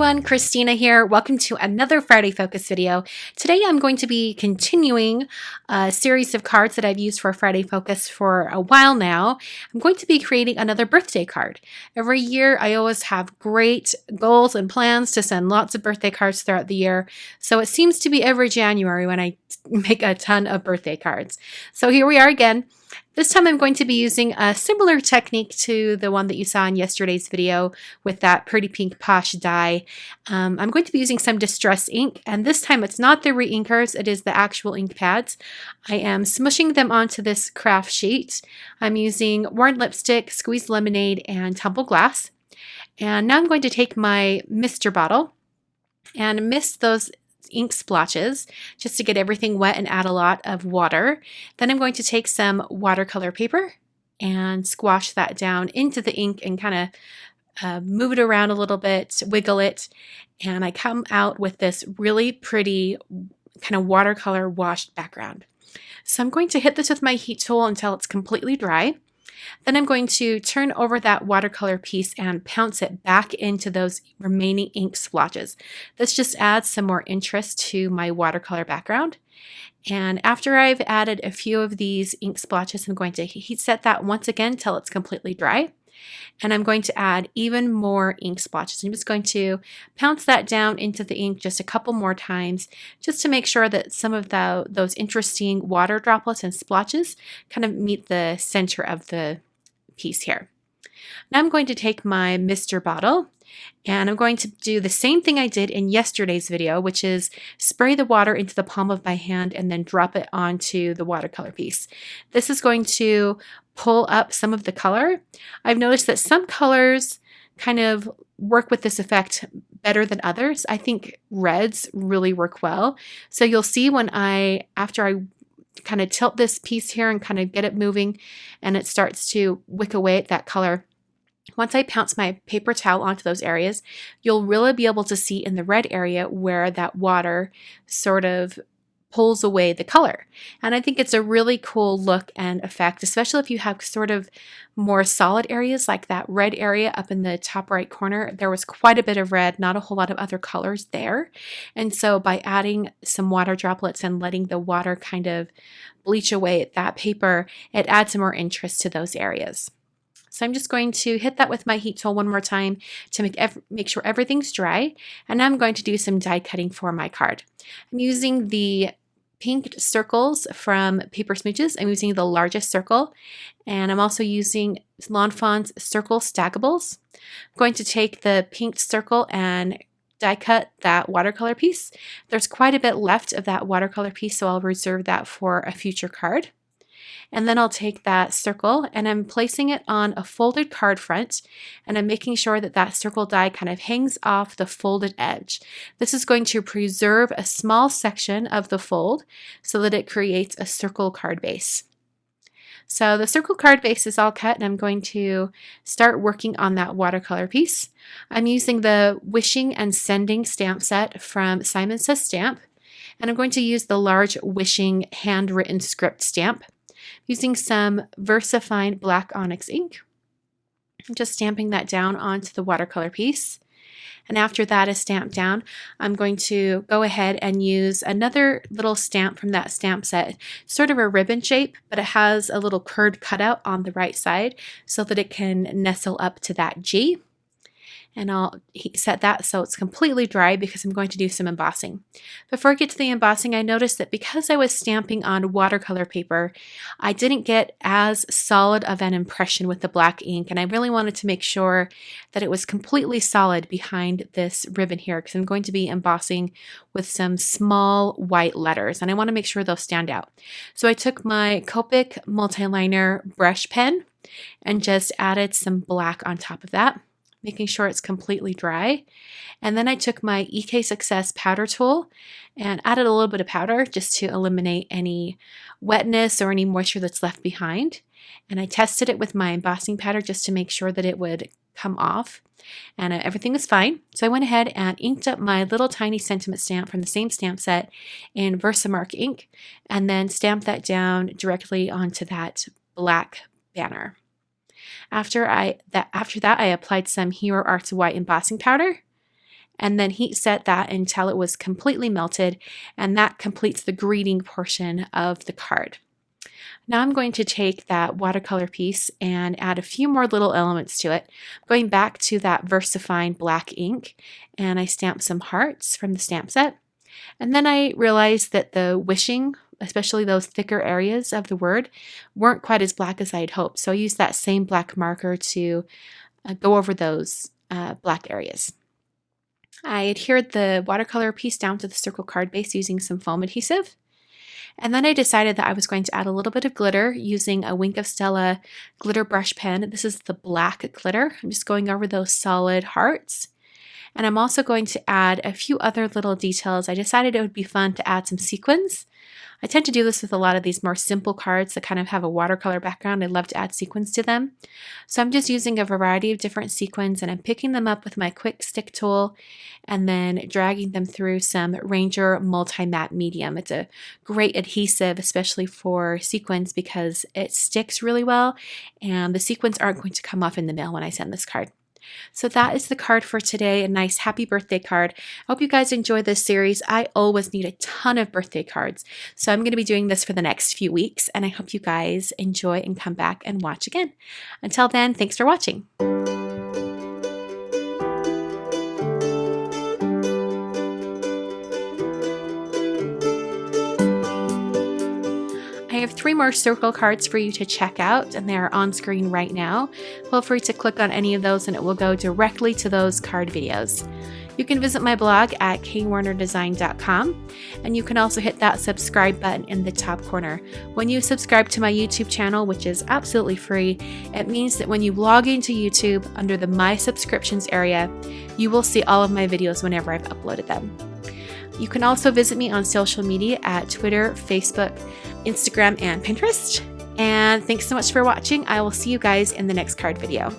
everyone, Christina here. Welcome to another Friday Focus video. Today I'm going to be continuing a series of cards that I've used for Friday Focus for a while now. I'm going to be creating another birthday card. Every year I always have great goals and plans to send lots of birthday cards throughout the year. So it seems to be every January when I make a ton of birthday cards. So here we are again. This time I'm going to be using a similar technique to the one that you saw in yesterday's video with that pretty pink Posh die. I'm going to be using some Distress ink, and this time it's not the re-inkers, it is the actual ink pads. I am smushing them onto this craft sheet. I'm using Worn Lipstick, Squeezed Lemonade, and Tumble Glass. And now I'm going to take my mister bottle and mist those ink splotches just to get everything wet and add a lot of water. Then I'm going to take some watercolor paper and squash that down into the ink and kind of move it around a little bit, wiggle it, and I come out with this really pretty kind of watercolor washed background. So I'm going to hit this with my heat tool until it's completely dry. Then I'm going to turn over that watercolor piece and pounce it back into those remaining ink splotches. This just adds some more interest to my watercolor background. And after I've added a few of these ink splotches, I'm going to heat set that once again until it's completely dry. And I'm going to add even more ink splotches. I'm just going to pounce that down into the ink just a couple more times just to make sure that some of those interesting water droplets and splotches kind of meet the center of the piece here. Now I'm going to take my mister bottle and I'm going to do the same thing I did in yesterday's video, which is spray the water into the palm of my hand and then drop it onto the watercolor piece. This is going to pull up some of the color. I've noticed that some colors kind of work with this effect better than others. I think reds really work well. So you'll see when after I kind of tilt this piece here and kind of get it moving and it starts to wick away at that color. Once I pounce my paper towel onto those areas, you'll really be able to see in the red area where that water sort of pulls away the color. And I think it's a really cool look and effect, especially if you have sort of more solid areas like that red area up in the top right corner. There was quite a bit of red, not a whole lot of other colors there. And so by adding some water droplets and letting the water kind of bleach away at that paper, it adds some more interest to those areas. So I'm just going to hit that with my heat tool one more time to make sure everything's dry. And now I'm going to do some die cutting for my card. I'm using the pink circles from Paper Smooches. I'm using the largest circle, and I'm also using Lawn Fawn's Circle Stackables. I'm going to take the pink circle and die cut that watercolor piece. There's quite a bit left of that watercolor piece, so I'll reserve that for a future card. And then I'll take that circle and I'm placing it on a folded card front, and I'm making sure that that circle die kind of hangs off the folded edge. This is going to preserve a small section of the fold so that it creates a circle card base. So the circle card base is all cut, and I'm going to start working on that watercolor piece. I'm using the Wishing and Sending stamp set from Simon Says Stamp, and I'm going to use the large Wishing handwritten script stamp. Using some VersaFine black onyx ink. I'm just stamping that down onto the watercolor piece. And after that is stamped down, I'm going to go ahead and use another little stamp from that stamp set, sort of a ribbon shape, but it has a little curved cutout on the right side so that it can nestle up to that G. And I'll set that so it's completely dry because I'm going to do some embossing. Before I get to the embossing, I noticed that because I was stamping on watercolor paper, I didn't get as solid of an impression with the black ink, and I really wanted to make sure that it was completely solid behind this ribbon here because I'm going to be embossing with some small white letters, and I want to make sure they'll stand out. So I took my Copic multiliner brush pen and just added some black on top of that, making sure it's completely dry. And then I took my EK Success powder tool and added a little bit of powder just to eliminate any wetness or any moisture that's left behind. And I tested it with my embossing powder just to make sure that it would come off. And everything was fine. So I went ahead and inked up my little tiny sentiment stamp from the same stamp set in Versamark ink, and then stamped that down directly onto that black banner. After that, I applied some Hero Arts white embossing powder, and then heat set that until it was completely melted, and that completes the greeting portion of the card. Now I'm going to take that watercolor piece and add a few more little elements to it. Going back to that VersaFine black ink, and I stamped some hearts from the stamp set. And then I realized that the wishing, especially those thicker areas of the word, weren't quite as black as I had hoped. So I used that same black marker to go over those black areas. I adhered the watercolor piece down to the circle card base using some foam adhesive. And then I decided that I was going to add a little bit of glitter using a Wink of Stella glitter brush pen. This is the black glitter. I'm just going over those solid hearts. And I'm also going to add a few other little details. I decided it would be fun to add some sequins. I tend to do this with a lot of these more simple cards that kind of have a watercolor background. I love to add sequins to them. So I'm just using a variety of different sequins, and I'm picking them up with my quick stick tool and then dragging them through some Ranger Multi-Matte Medium. It's a great adhesive, especially for sequins, because it sticks really well and the sequins aren't going to come off in the mail when I send this card. So that is the card for today, a nice happy birthday card. I hope you guys enjoy this series. I always need a ton of birthday cards, so I'm going to be doing this for the next few weeks, and I hope you guys enjoy and come back and watch again. Until then, thanks for watching. I have 3 more circle cards for you to check out, and they are on screen right now. Feel free to click on any of those and it will go directly to those card videos. You can visit my blog at kwarnerdesign.com, and you can also hit that subscribe button in the top corner. When you subscribe to my YouTube channel, which is absolutely free, it means that when you log into YouTube under the My Subscriptions area, you will see all of my videos whenever I've uploaded them. You can also visit me on social media at Twitter, Facebook, Instagram, and Pinterest. And thanks so much for watching. I will see you guys in the next card video.